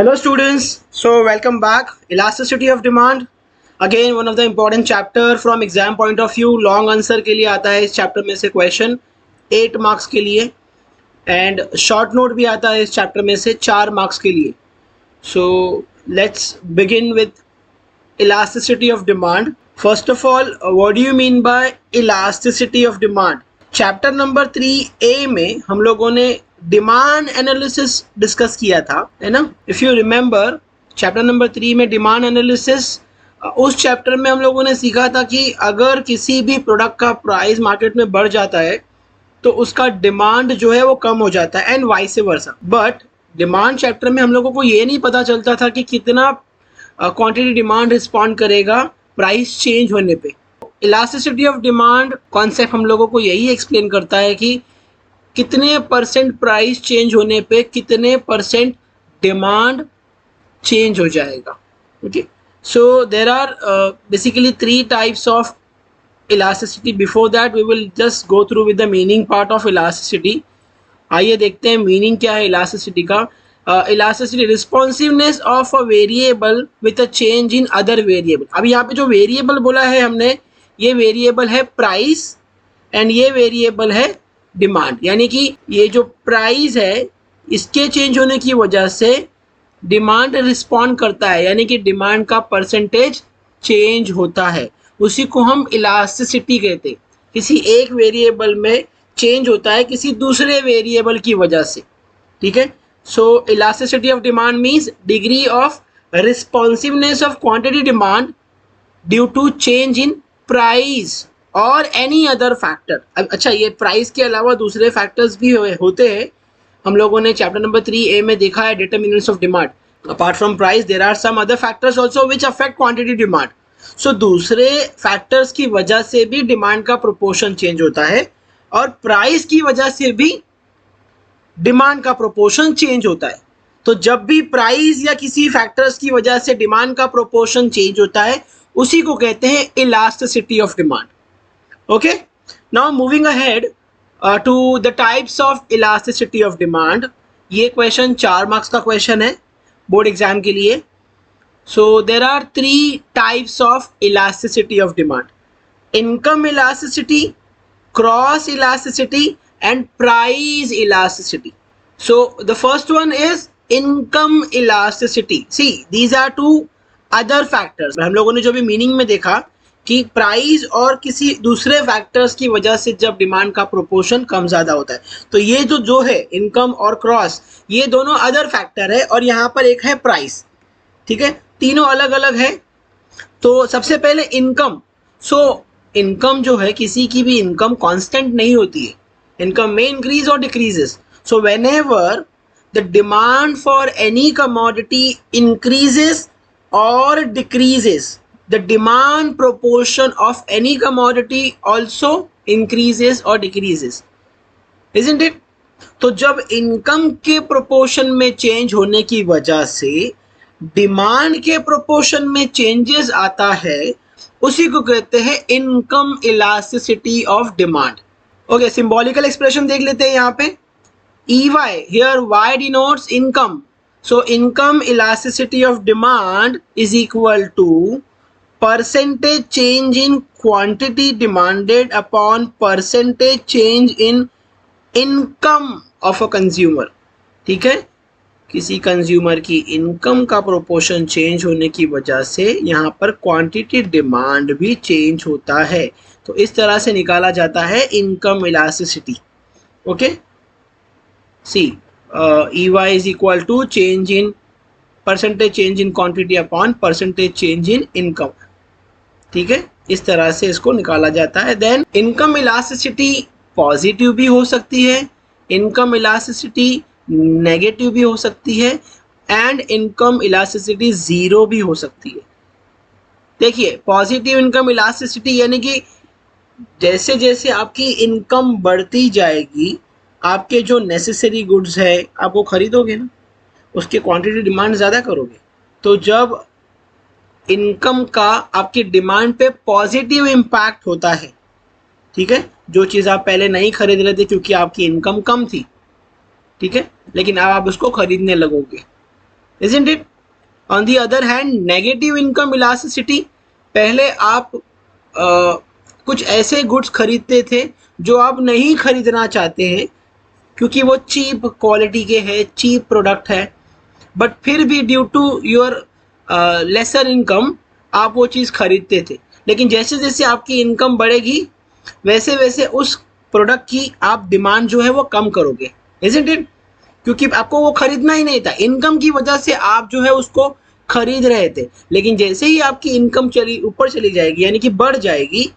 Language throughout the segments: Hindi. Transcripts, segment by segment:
Hello students, so welcome back. Elasticity of demand, again one of the important chapter from exam point of view. Long answer के लिए आता है इस chapter में से question 8 marks के लिए and short note भी आता है इस chapter में से 4 marks के लिए. So let's begin with elasticity of demand. First of all, what do you mean by elasticity of demand? Chapter number 3A में हम लोगों ने डिमांड एनालिसिस डिस्कस किया था, है ना. If you remember chapter number 3 में डिमांड एनालिसिस, उस चैप्टर में हम लोगों ने सीखा था कि अगर किसी भी प्रोडक्ट का प्राइस मार्केट में बढ़ जाता है तो उसका डिमांड जो है वो कम हो जाता है and vice versa. But demand chapter में हम लोगों को ये नहीं पता चलता था कि कितना क्वांटिटी डिमांड रिस्पॉन्ड करेगा प्राइस चेंज होने पे. इलास्टिसिटी ऑफ डिमांड कॉन्सेप्ट हम लोगों को यही एक्सप्लेन करता है कि कितने परसेंट प्राइस चेंज होने पे कितने परसेंट डिमांड चेंज हो जाएगा. Okay, so there are basically 3 types of elasticity. Before that we will just go through with the meaning part of elasticity. आइए देखते हैं मीनिंग क्या है इलास्टिसिटी का. Elasticity responsiveness of a variable with a change in other variable. अब यहाँ पे जो वेरिएबल बोला है हमने, ये वेरिएबल है प्राइस एंड ये वेरिएबल है डिमांड. यानी कि ये जो प्राइस है इसके चेंज होने की वजह से डिमांड रिस्पॉन्ड करता है, यानी कि डिमांड का परसेंटेज चेंज होता है. उसी को हम इलास्टिसिटी कहते हैं. किसी एक वेरिएबल में चेंज होता है किसी दूसरे वेरिएबल की वजह से. ठीक है. So elasticity of demand means degree of responsiveness of quantity demand due to change in price और एनी अदर फैक्टर. अच्छा, ये प्राइस के अलावा दूसरे फैक्टर्स भी होते हैं. हम लोगों ने चैप्टर नंबर 3A में देखा है determinants of demand. Apart from price there are some other factors also which affect quantity demand. So दूसरे फैक्टर्स की वजह से भी डिमांड का प्रोपोर्शन चेंज होता है और प्राइस की वजह से भी डिमांड का प्रोपोर्शन चेंज होता है. तो जब भी प्राइस या किसी फैक्टर्स की वजह से डिमांड का प्रोपोर्शन चेंज होता है उसी को कहते हैं elasticity of demand. Okay, now moving ahead to the types of elasticity of demand. ये क्वेश्चन 4 मार्क्स का क्वेश्चन है बोर्ड एग्जाम के लिए. So there are 3 types of elasticity of demand: income elasticity, cross elasticity and price elasticity. So the first one is income elasticity. See, these are 2 other factors. हम लोगों ने जो भी मीनिंग में देखा कि प्राइस और किसी दूसरे फैक्टर्स की वजह से जब डिमांड का प्रोपोर्शन कम ज़्यादा होता है, तो ये जो है इनकम और क्रॉस, ये दोनों अदर फैक्टर है और यहाँ पर एक है प्राइस. ठीक है, तीनों अलग अलग है. तो सबसे पहले इनकम. सो इनकम जो है, किसी की भी इनकम कांस्टेंट नहीं होती है. इनकम में इंक्रीज और decreases. So whenever the demand for any commodity increases or decreases, the demand proportion of any commodity also increases or decreases, isn't it? तो जब इनकम के प्रोपोर्शन में चेंज होने की वजह से डिमांड के प्रोपोर्शन में चेंजेस आता है, उसी को कहते हैं income elasticity of demand. Okay, symbolical expression देख लेते हैं यहाँ पे. EY, here Y denotes income. So income elasticity of demand is equal to percentage change in quantity demanded upon percentage change in income of a consumer. ठीक है, किसी कंज्यूमर की इनकम का प्रोपोर्शन चेंज होने की वजह से यहाँ पर क्वांटिटी डिमांड भी चेंज होता है. तो इस तरह से निकाला जाता है income elasticity. Okay, see EY is equal to change in percentage change in quantity upon percentage change in income. ठीक है, इस तरह से इसको निकाला जाता है. देन इनकम इलास्टिसिटी पॉजिटिव भी हो सकती है, इनकम इलास्टिसिटी नेगेटिव भी हो सकती है एंड इनकम इलास्टिसिटी 0 भी हो सकती है. देखिए, पॉजिटिव इनकम इलास्टिसिटी यानी कि जैसे जैसे आपकी इनकम बढ़ती जाएगी, आपके जो नेसेसरी गुड्स है आपको खरीदोगे ना, उसके क्वांटिटी डिमांड ज़्यादा करोगे. तो जब इनकम का आपकी डिमांड पे पॉजिटिव इम्पैक्ट होता है, ठीक है, जो चीज़ आप पहले नहीं खरीद रहे थे क्योंकि आपकी इनकम कम थी, ठीक है, लेकिन अब आप उसको खरीदने लगोगे, isn't it? On the other hand, negative income elasticity, पहले आप कुछ ऐसे गुड्स खरीदते थे जो आप नहीं खरीदना चाहते हैं क्योंकि वो चीप क्वालिटी के हैं, चीप प्रोडक्ट है, बट फिर भी due to your lesser income आप वो चीज़ खरीदते थे। लेकिन जैसे जैसे आपकी इनकम बढ़ेगी वैसे वैसे उस प्रोडक्ट की आप डिमांड जो है वो कम करोगे, इज़न्ट इट? क्योंकि आपको वो खरीदना ही नहीं था, इनकम की वजह से आप जो है उसको खरीद रहे थे। लेकिन जैसे ही आपकी इनकम ऊपर चली जाएगी यानी कि बढ़ जाएगी,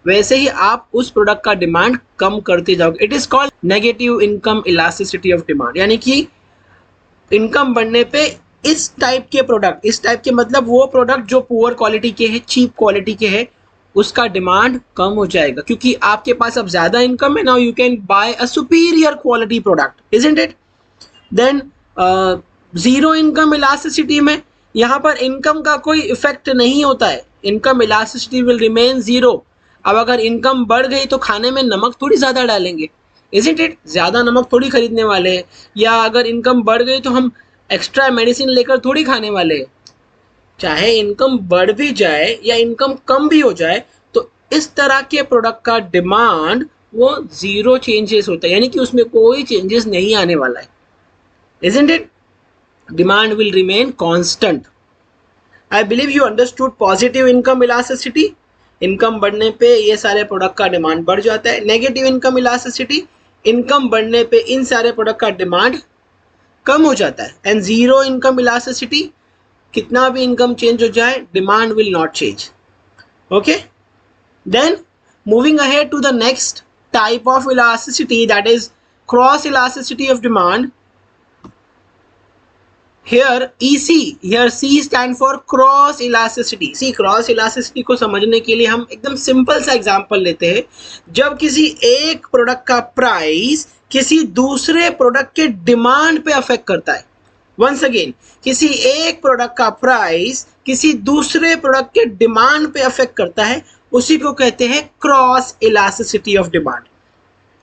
वैसे ही आप उस प्रोडक्ट का डिमांड कम करते जाओगे। It is called negative income elasticity of demand, यानी कि इनकम बढ़ने पे इस टाइप के प्रोडक्ट, इस टाइप के मतलब वो प्रोडक्ट जो पुअर क्वालिटी के हैं, चीप क्वालिटी के हैं, उसका डिमांड कम हो जाएगा क्योंकि आपके पास अब ज्यादा इनकम है। Now you can buy a superior quality product, isn't it? Than zero income elasticity में यहाँ पर इनकम का कोई इफेक्ट नहीं होता है, income elasticity will remain zero. अब अगर इनकम बढ़ गई तो खाने में नमक थोड़ी ज़्यादा डालेंगे, इजंट इट? ज़्यादा नमक थोड़ी खरीदने वाले हैं। या अगर इनकम बढ़ गई तो हम एक्स्ट्रा मेडिसिन लेकर थोड़ी खाने वाले हैं। चाहे इनकम बढ़ भी जाए या इनकम कम भी हो जाए तो इस तरह के प्रोडक्ट का डिमांड वो जीरो चेंजेस होता है, यानी कि उसमें कोई चेंजेस नहीं आने वाला है, isn't it? Demand will remain constant. I believe you understood positive income elasticity. Income बढ़ने पे ये सारे प्रोडक्ट का डिमांड बढ़ जाता है। नेगेटिव इनकम इलास्टिसिटी, इनकम बढ़ने पे इन सारे प्रोडक्ट का डिमांड कम हो जाता है। एंड जीरो इनकम इलास्टिसिटी, कितना भी इनकम चेंज हो जाए demand will not change. Okay, then moving ahead to the next type of elasticity, that is cross elasticity of demand. Here EC, here C stand for cross elasticity. See, cross elasticity को समझने के लिए हम एकदम सिंपल सा एग्जांपल लेते हैं। जब किसी एक प्रोडक्ट का प्राइस किसी दूसरे प्रोडक्ट के डिमांड पे अफेक्ट करता है। वंस अगेन, किसी एक प्रोडक्ट का प्राइस किसी दूसरे प्रोडक्ट के डिमांड पे अफेक्ट करता है, उसी को कहते हैं क्रॉस इलास्टिसिटी ऑफ डिमांड।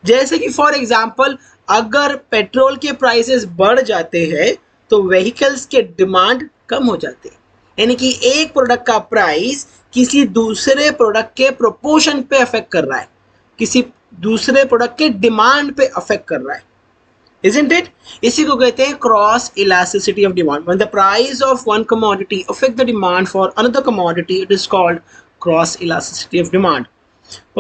जैसे कि फॉर एग्जाम्पल, अगर पेट्रोल के प्राइसेस बढ़ जाते हैं तो व्हीकल्स के डिमांड कम हो जाते हैं, यानी कि एक प्रोडक्ट का प्राइस किसी दूसरे प्रोडक्ट के प्रोपोर्शन पे अफेक्ट कर रहा है, किसी दूसरे प्रोडक्ट के डिमांड पे अफेक्ट कर रहा है, isn't it? इसी को कहते हैं cross elasticity of demand. When the price of one commodity affect the demand for another commodity, it is called cross elasticity of demand.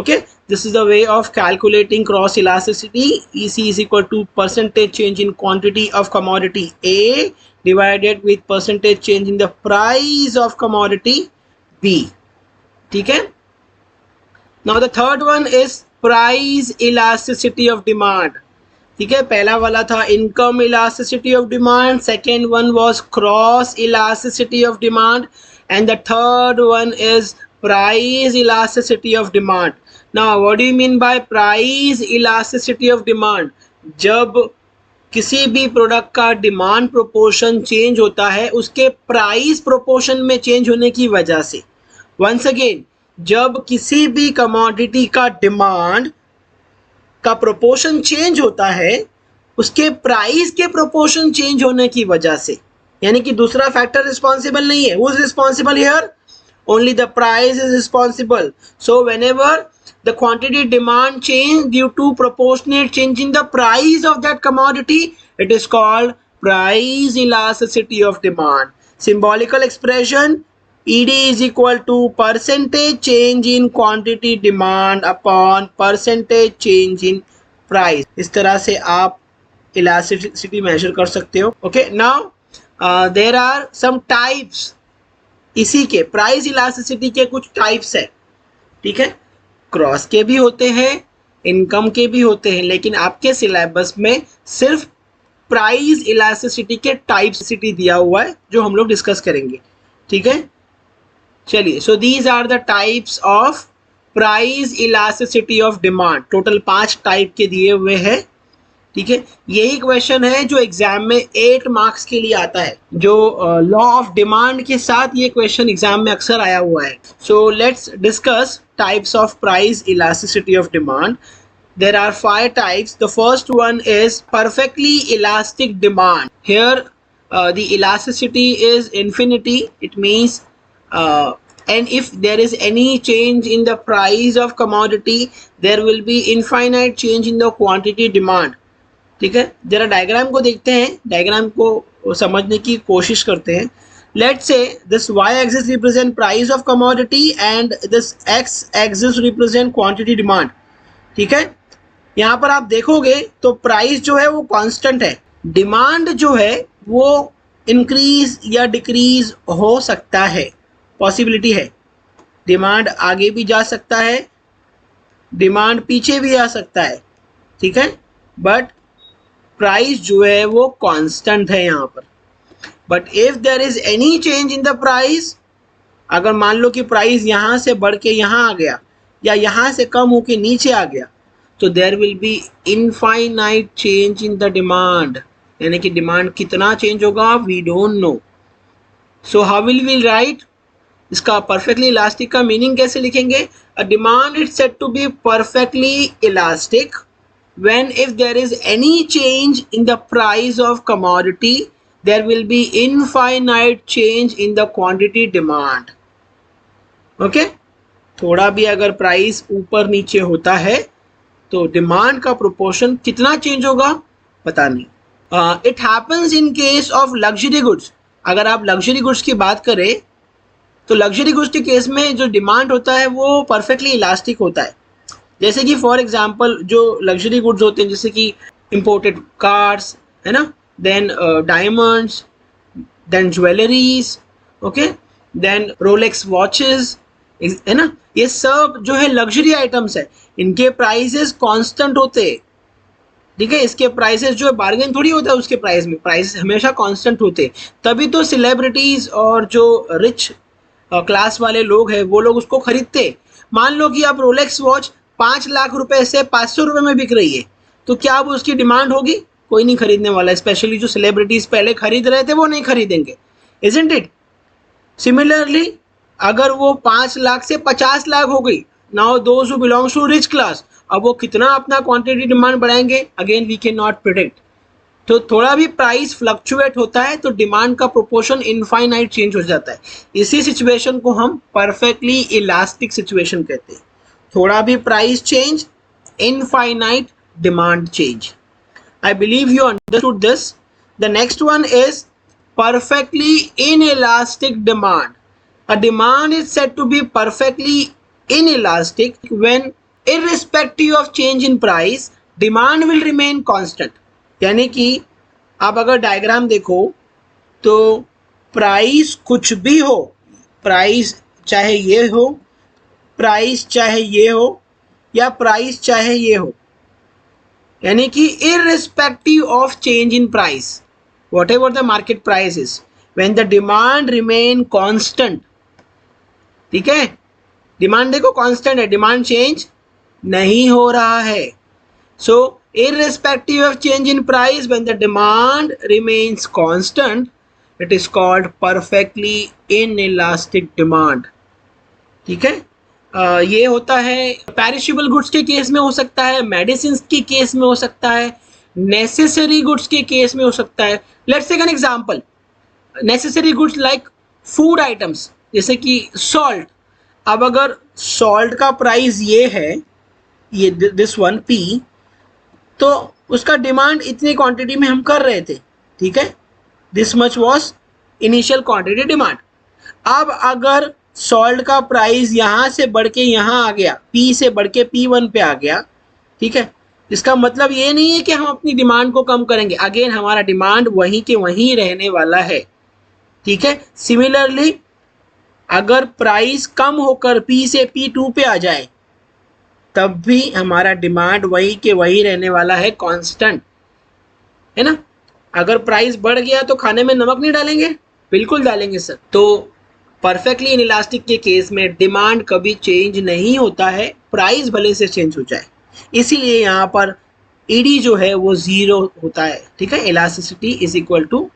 Okay, this is the way of calculating cross elasticity. EC is equal to percentage change in quantity of commodity A divided with percentage change in the price of commodity B. ठीक है? Now the third one is price elasticity of demand. ठीक है, पहला वाला था income elasticity of demand, second one was cross elasticity of demand, and the third one is price elasticity of demand. Now what do you mean by price elasticity of demand? जब किसी भी प्रोडक्ट का डिमांड प्रोपोर्शन चेंज होता है उसके प्राइस प्रोपोर्शन में चेंज होने की वजह से। वंस अगेन, जब किसी भी कमोडिटी का डिमांड का प्रोपोर्शन चेंज होता है उसके प्राइस के प्रोपोर्शन चेंज होने की वजह से, यानी कि दूसरा फैक्टर रिस्पॉन्सिबल नहीं है। Who is responsible here? Only the price is responsible. So whenever the quantity demand change due to proportionate change in the price of that commodity, it is called price elasticity of demand. Symbolical expression, ED is equal to percentage change in quantity demand upon percentage change in price. इस तरह से आप elasticity measure कर सकते हो। Okay, now there are some types. इसी के प्राइस इलास्टिसिटी के कुछ टाइप्स है, ठीक है? क्रॉस के भी होते हैं, इनकम के भी होते हैं, लेकिन आपके सिलेबस में सिर्फ प्राइस इलास्टिसिटी के टाइप्स दिया हुआ है जो हम लोग डिस्कस करेंगे, ठीक है? चलिए, so these are the types of price elasticity of demand. Total 5 type के दिए हुए हैं, ठीक है? यही क्वेश्चन है जो एग्जाम में 8 मार्क्स के लिए आता है, जो लॉ ऑफ डिमांड के साथ ये क्वेश्चन एग्जाम में अक्सर आया हुआ है। So let's discuss types of price elasticity of demand. There are 5 types. The first one is perfectly elastic demand. Here the elasticity is infinity, it means and if there is any change in the price of commodity there will be infinite change in the quantity demand. ठीक है, जरा डायग्राम को देखते हैं, डायग्राम को समझने की कोशिश करते हैं. Let's say this y axis represent price of commodity and this x axis represent quantity demand. ठीक है, यहाँ पर आप देखोगे तो प्राइस जो है वो कांस्टेंट है, डिमांड जो है वो इंक्रीज या डिक्रीज हो सकता है, पॉसिबिलिटी है. डिमांड आगे भी जा सकता है, डिमांड पीछे भी आ सकता है. ठीक है, बट प्राइस जो है वो कांस्टेंट है यहाँ पर. But if there is any change in the price, अगर मान लो कि प्राइस यहाँ से बढ़ के यहाँ आ गया या यहाँ से कम होके नीचे आ गया, तो there will be infinite change in the demand. यानी कि डिमांड कितना चेंज होगा we don't know. So how will we write, इसका परफेक्टली इलास्टिक का मीनिंग कैसे लिखेंगे? A demand is said to be perfectly elastic when if there is any change in the price of commodity there will be infinite change in the quantity demand. Okay, थोड़ा भी अगर प्राइस ऊपर नीचे होता है तो डिमांड का प्रोपोर्शन कितना चेंज होगा पता नहीं. It happens in case of luxury goods. अगर आप लग्जरी गुड्स की बात करें तो लग्जरी गुड्स के केस में जो डिमांड होता है वो परफेक्टली इलास्टिक होता है. जैसे कि फॉर एग्जांपल जो लग्जरी गुड्स होते हैं जैसे कि इंपोर्टेड कार्स है ना, then diamonds, then jewelleries, okay, then Rolex watches है ना, ये सब जो है लग्जरी आइटम्स है, इनके प्राइसेस कांस्टेंट होते हैं. ठीक है, इसके प्राइसेस जो है बार्गेन थोड़ी होता है उसके प्राइस में, प्राइस हमेशा कांस्टेंट होते हैं. तभी तो सेलिब्रिटीज और जो रिच क्लास वाले लोग हैं वो लोग उसको खरीदते. मान लो कि आप रोलेक्स वॉच 5 लाख रुपए से 500 रुपए में बिक रही है, तो क्या अब उसकी डिमांड होगी? कोई नहीं खरीदने वाला. स्पेशली जो सेलिब्रिटीज पहले खरीद रहे थे वो नहीं खरीदेंगे, इजंट इट? सिमिलरली अगर वो 5 लाख से 50 लाख हो गई, now those who belongs to rich class, अब वो कितना अपना क्वांटिटी डिमांड बढ़ाएंगे, again we can not predict. तो थोड़ा भी प्राइस फ्लक्चुएट होता है तो डिमांड का प्रोपोर्शन इनफाइनाइट चेंज हो जाता है. इसी सिचुएशन को हम परफेक्टली इलास्टिक सिचुएशन कहते हैं. थोड़ा भी price change, infinite demand change. I believe you understood this. The next one is perfectly inelastic demand. A demand is said to be perfectly inelastic when irrespective of change in price, demand will remain constant. यानी कि आप अगर डायग्राम देखो तो प्राइस कुछ भी हो, प्राइस चाहे ये हो, प्राइस चाहे ये हो या प्राइस चाहे ये हो, यानी कि irrespective of change in price, what ever the market price is, when the demand remain constant. ठीक है, डिमांड देखो कांस्टेंट है, डिमांड चेंज नहीं हो रहा है. So irrespective of change in price when the demand remains constant, it is called perfectly inelastic demand. ठीक है, ये होता है पेरिशेबल गुड्स के केस में हो सकता है, मेडिसिन के केस में हो सकता है, नेसेसरी गुड्स के केस में हो सकता है. Let's take an example, necessary goods like food items जैसे कि सॉल्ट. अब अगर सॉल्ट का प्राइस ये है, ये दिस वन P, तो उसका डिमांड इतनी क्वांटिटी में हम कर रहे थे. ठीक है, this much was initial quantity demand. अब अगर सॉल्ट का प्राइस यहाँ से बढ़ के यहाँ आ गया, P से बढ़ के P1 पे आ गया, ठीक है, इसका मतलब ये नहीं है कि हम अपनी डिमांड को कम करेंगे, अगेन हमारा डिमांड वहीं के वहीं रहने वाला है. ठीक है, सिमिलरली अगर प्राइस कम होकर P से P2 पे आ जाए तब भी हमारा डिमांड वहीं के वहीं रहने वाला है, कांस्टेंट है ना. अगर प्राइस बढ़ गया तो खाने में नमक नहीं डालेंगे? बिल्कुल डालेंगे सर. तो परफेक्टली इनइलास्टिक के केस में डिमांड कभी चेंज नहीं होता है, प्राइस भले से चेंज हो जाए. इसीलिए यहाँ पर ईडी जो है वो 0 होता है. ठीक है, elasticity is equal to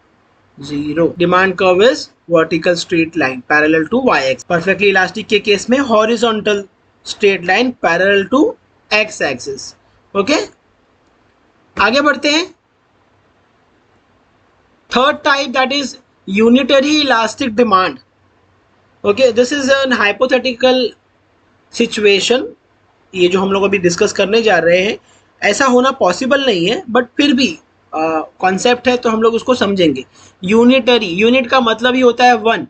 0. Demand curve is vertical straight line parallel to y axis. Perfectly elastic के केस में horizontal straight line parallel to x axis. Okay, आगे बढ़ते हैं. Third type that is unitary elastic demand. Okay, this is an hypothetical situation. ये जो हम लोग अभी डिस्कस करने जा रहे हैं, ऐसा होना पॉसिबल नहीं है, बट फिर भी कॉन्सेप्ट है तो हम लोग उसको समझेंगे. यूनिटरी, यूनिट का मतलब ही होता है वन,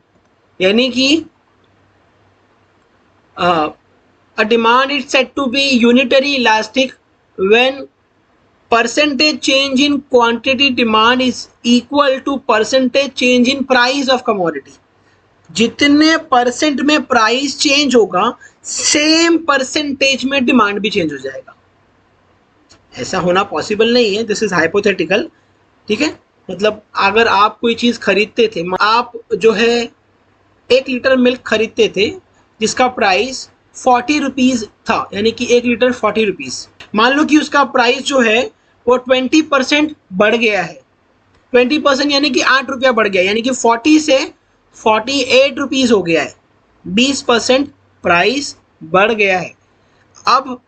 यानी कि a demand is said to be unitary elastic when percentage change in quantity demand is equal to percentage change in price of commodity. जितने परसेंट में प्राइस चेंज होगा, सेम परसेंटेज में डिमांड भी चेंज हो जाएगा. ऐसा होना पॉसिबल नहीं है, दिस इज हाइपोथेटिकल. ठीक है, मतलब अगर आप कोई चीज खरीदते थे, आप जो है 1 लीटर मिल्क खरीदते थे जिसका प्राइस 40 रुपीज था, यानी कि 1 लीटर 40 रुपीज. मान लो कि उसका प्राइस जो है वो 20% बढ़ गया है. 20% यानी कि 8 रुपया बढ़ गया, यानी कि 40 से 48 रुपीज हो गया है. 20% प्राइस बढ़ गया है. अब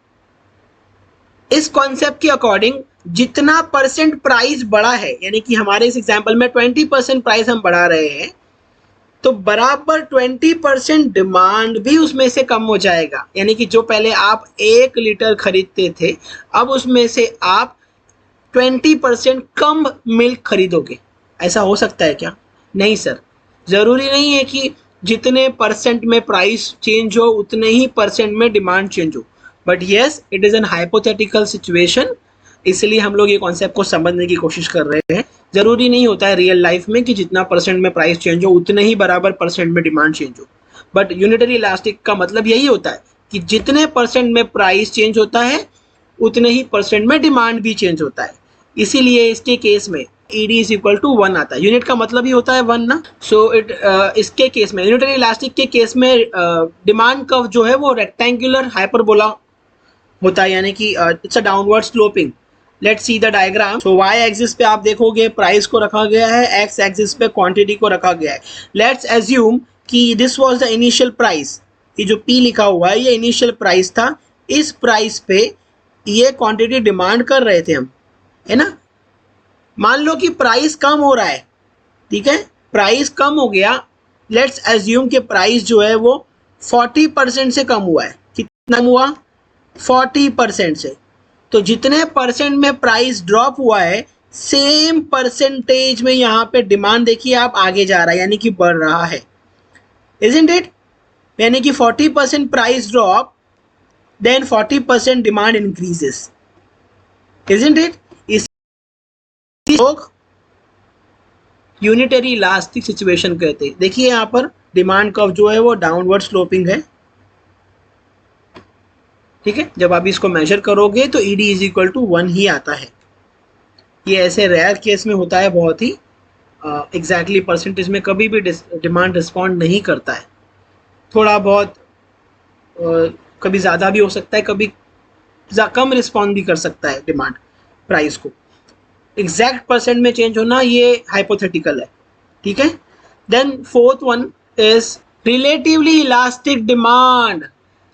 इस कॉन्सेप्ट के अकॉर्डिंग जितना परसेंट प्राइस बढ़ा है, यानी कि हमारे इस एग्जांपल में 20% प्राइस हम बढ़ा रहे हैं, तो बराबर 20% डिमांड भी उसमें से कम हो जाएगा. यानी कि जो पहले आप 1 लीटर खरीदते थे, अब उसमें से आप 20% कम मिल्क खरीदोगे. ऐसा हो सकता है क्या? नहीं सर, ज़रूरी नहीं है कि जितने परसेंट में प्राइस चेंज हो उतने ही परसेंट में डिमांड चेंज हो. But yes, it is an hypothetical situation, इसलिए हम लोग ये कॉन्सेप्ट को समझने की कोशिश कर रहे हैं. ज़रूरी नहीं होता है रियल लाइफ में कि जितना परसेंट में प्राइस चेंज हो उतने ही बराबर परसेंट में डिमांड चेंज हो. बट यूनिटरी इलास्टिक का मतलब यही होता है कि जितने परसेंट में प्राइस चेंज होता है उतने ही परसेंट में डिमांड भी चेंज होता है. इसीलिए इसके केस में ED इज इक्वल टू 1 आता है. यूनिट का मतलब ही होता है 1 ना. सो इसके केस में, यूनिटरी इलास्टिक के केस में डिमांड कर्व जो है वो रेक्टेंगुलर हाइपरबोला होता है, यानी कि it's a downward sloping. Let's see the diagram. So y axis पे आप देखोगे प्राइस को रखा गया है, x एक्सिस पे क्वांटिटी को रखा गया है. लेट्स एज्यूम कि this was the initial price. ये जो P लिखा हुआ है ये इनिशियल प्राइस था. इस प्राइस पे ये क्वांटिटी डिमांड कर रहे थे हम, है ना. मान लो कि प्राइस कम हो रहा है, ठीक है, प्राइस कम हो गया. लेट्स एज्यूम कि प्राइस जो है वो 40% से कम हुआ है. कितना हुआ? 40% से. तो जितने परसेंट में प्राइस ड्रॉप हुआ है, सेम परसेंटेज में यहाँ पे डिमांड देखिए आप आगे जा रहा है, यानी कि बढ़ रहा है. Isn't it? यानी कि 40% price drop, then 40% demand increases. Isn't it? लोग यूनिटरी इलास्टिक सिचुएशन कहते हैं. देखिए यहाँ पर डिमांड कर्व जो है वो डाउनवर्ड स्लोपिंग है. ठीक है, जब आप इसको मेजर करोगे तो ED इज इक्वल टू 1 ही आता है. ये ऐसे रेयर केस में होता है, बहुत ही एग्जैक्टली परसेंटेज में कभी भी डिमांड रिस्पॉन्ड नहीं करता है. थोड़ा बहुत कभी ज़्यादा भी हो सकता है, कभी कम रिस्पॉन्ड भी कर सकता है डिमांड प्राइस को. एग्जैक्ट परसेंट में चेंज होना ये हाइपोथेटिकल है. ठीक है. Then fourth one is relatively elastic demand.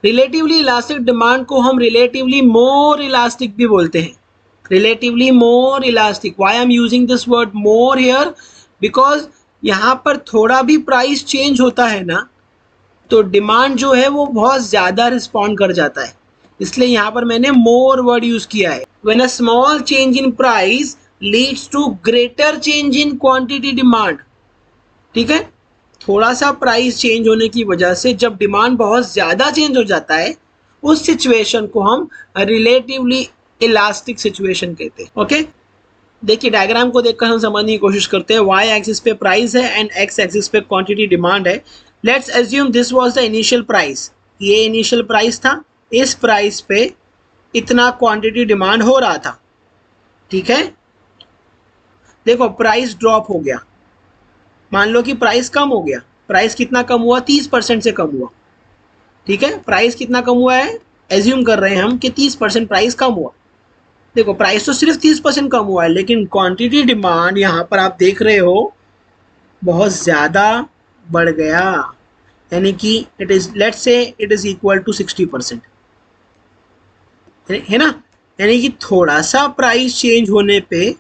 Relatively elastic demand को हम रिलेटिवली मोर इलास्टिक भी बोलते हैं. Relatively more elastic. Why I am using this word more here? Because यहाँ पर थोड़ा भी प्राइस चेंज होता है ना, तो डिमांड जो है वो बहुत ज़्यादा रिस्पॉन्ड कर जाता है, इसलिए यहाँ पर मैंने मोर वर्ड यूज किया है. When a small change in price leads to greater change in quantity demand. ठीक है, थोड़ा सा प्राइस चेंज होने की वजह से जब डिमांड बहुत ज़्यादा चेंज हो जाता है, उस सिचुएशन को हम रिलेटिवली इलास्टिक सिचुएशन कहते हैं. ओके, देखिए डायग्राम को देखकर हम समझने की कोशिश करते हैं. y एक्सिस पे प्राइस है एंड x एक्सिस पे क्वांटिटी डिमांड है. Let's assume this was the initial price. ये इनिशियल प्राइस था. इस प्राइस पे इतना क्वांटिटी डिमांड हो रहा था. ठीक है, देखो प्राइस ड्रॉप हो गया. मान लो कि प्राइस कम हो गया. प्राइस कितना कम हुआ? 30% से कम हुआ. ठीक है, प्राइस कितना कम हुआ है? एज्यूम कर रहे हैं हम कि 30% प्राइस कम हुआ. देखो प्राइस तो सिर्फ 30% कम हुआ है, लेकिन क्वांटिटी डिमांड यहाँ पर आप देख रहे हो बहुत ज़्यादा बढ़ गया, यानी कि it is, let's say it is equal to 60%, है ना. यानी कि थोड़ा सा प्राइस चेंज होने पे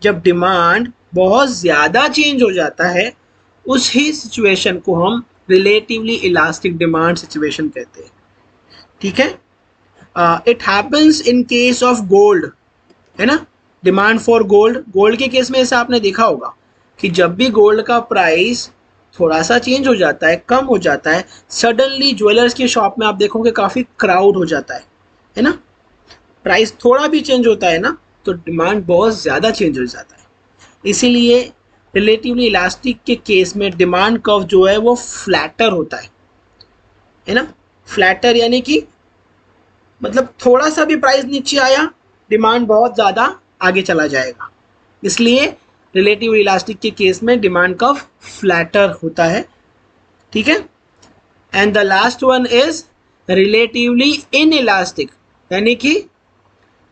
जब डिमांड बहुत ज़्यादा चेंज हो जाता है, उस ही सिचुएशन को हम रिलेटिवली इलास्टिक डिमांड सिचुएशन कहते हैं। ठीक है, it happens in case of gold, है ना, डिमांड फॉर गोल्ड। गोल्ड के केस में ऐसा आपने देखा होगा कि जब भी गोल्ड का प्राइस थोड़ा सा चेंज हो जाता है, कम हो जाता है, सडनली ज्वेलर्स की शॉप में आप देखोगे काफ़ी क्राउड हो जाता है ना। प्राइस थोड़ा भी चेंज होता है ना तो डिमांड बहुत ज़्यादा चेंज हो जाता है। इसीलिए रिलेटिवली इलास्टिक के केस में डिमांड कर्व जो है वो फ्लैटर होता है ना। फ्लैटर यानी कि मतलब थोड़ा सा भी प्राइस नीचे आया, डिमांड बहुत ज़्यादा आगे चला जाएगा। इसलिए रिलेटिव इलास्टिक के केस में डिमांड कर्व फ्लैटर होता है। ठीक है, and the last one is relatively inelastic, यानी कि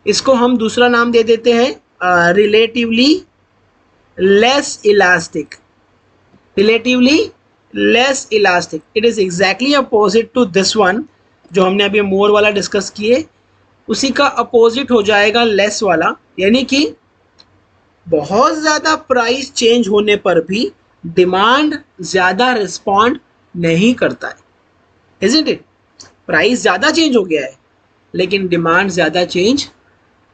इसको हम दूसरा नाम दे देते हैं relatively less elastic. Relatively less elastic, it is exactly opposite to this one जो हमने अभी मोर वाला डिस्कस किए, उसी का अपोजिट हो जाएगा लेस वाला, यानी कि बहुत ज़्यादा प्राइस चेंज होने पर भी डिमांड ज़्यादा रिस्पॉन्ड नहीं करता है, इज़न्ट इट। प्राइस ज़्यादा चेंज हो गया है लेकिन डिमांड ज़्यादा चेंज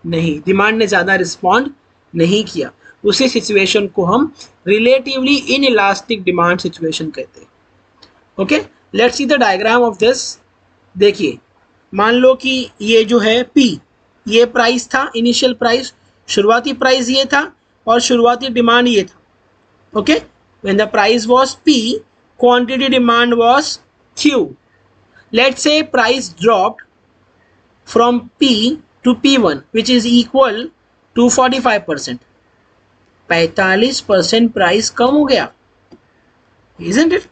नहीं, डिमांड ने ज़्यादा रिस्पॉन्ड नहीं किया। उसी सिचुएशन को हम relatively in elastic demand situation कहते हैं। Okay, let's see the diagram of this. देखिए, मान लो कि ये जो है P, ये प्राइस था, इनिशियल प्राइस, शुरुआती प्राइस ये था और शुरुआती डिमांड ये था। Okay, when the price was P, quantity demand was Q। Let's say price dropped from P to P1 which is equal to 45%। 45% price कम हो गया, isn't it?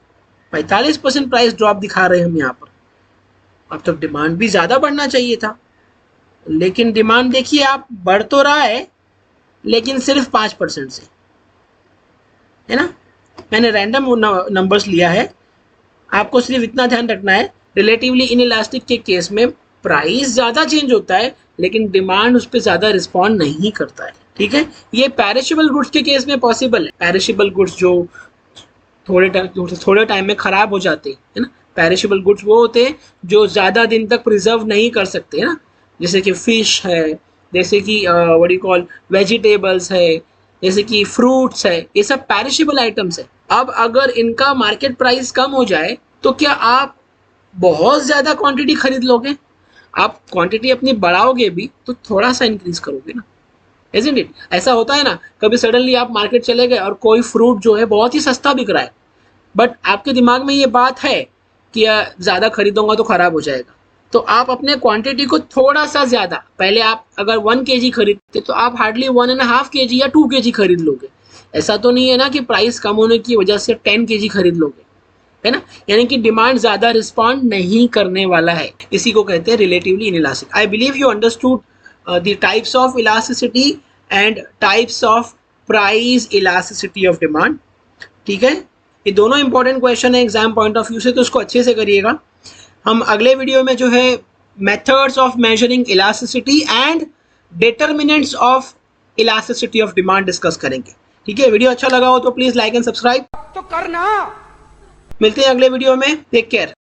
45% प्राइस ड्रॉप दिखा रहे हैं हम यहाँ पर। अब तो डिमांड भी ज़्यादा बढ़ना चाहिए था, लेकिन डिमांड देखिए आप बढ़ तो रहा है लेकिन सिर्फ 5% से, है ना। मैंने रैंडम नंबर्स लिया है, आपको सिर्फ इतना ध्यान रखना है, रिलेटिवली इनइलास्टिक के केस में प्राइस ज़्यादा चेंज होता है लेकिन डिमांड उस पर ज़्यादा रिस्पॉन्ड नहीं करता है। ठीक है, ये पैरिशेबल गुड्स के केस में पॉसिबल है। पैरिशेबल गुड्स जो थोड़े टाइम में ख़राब हो जाते हैं, है ना। पैरिशेबल गुड्स वो होते हैं जो ज़्यादा दिन तक प्रिजर्व नहीं कर सकते, है ना, जैसे कि फ़िश है, जैसे कि व्हाट यू कॉल वेजिटेबल्स है, जैसे कि फ्रूट्स है, ये सब पैरिशेबल आइटम्स है। अब अगर इनका मार्केट प्राइस कम हो जाए तो क्या आप बहुत ज़्यादा क्वांटिटी खरीद लोगे? आप क्वांटिटी अपनी बढ़ाओगे भी तो थोड़ा सा इंक्रीज करोगे ना, isn't it? ऐसा होता है ना, कभी सडनली आप मार्केट चले गए और कोई फ्रूट जो है बहुत ही सस्ता बिक रहा है, बट आपके दिमाग में ये बात है कि ज़्यादा खरीदूंगा तो ख़राब हो जाएगा, तो आप अपने क्वांटिटी को थोड़ा सा ज़्यादा, पहले आप अगर 1 kg खरीदते तो आप हार्डली 1.5 kg या 2 kg खरीद लोगे। ऐसा तो नहीं है ना कि प्राइस कम होने की वजह से 10 kg खरीद लोगे, है ना। यानी कि डिमांड ज़्यादा रिस्पॉन्ड नहीं करने वाला है, इसी को कहते हैं relatively inelastic. I believe you understood the types of elasticity and types of price elasticity of demand. ठीक है, ये दोनों इंपॉर्टेंट क्वेश्चन है एग्जाम पॉइंट ऑफ व्यू से, तो उसको अच्छे से करिएगा। हम अगले वीडियो में जो है methods of measuring elasticity and determinants of elasticity of demand discuss करेंगे। ठीक है, वीडियो अच्छा लगा हो तो प्लीज़ लाइक एंड सब्सक्राइब तो करना। मिलते हैं अगले वीडियो में, टेक केयर।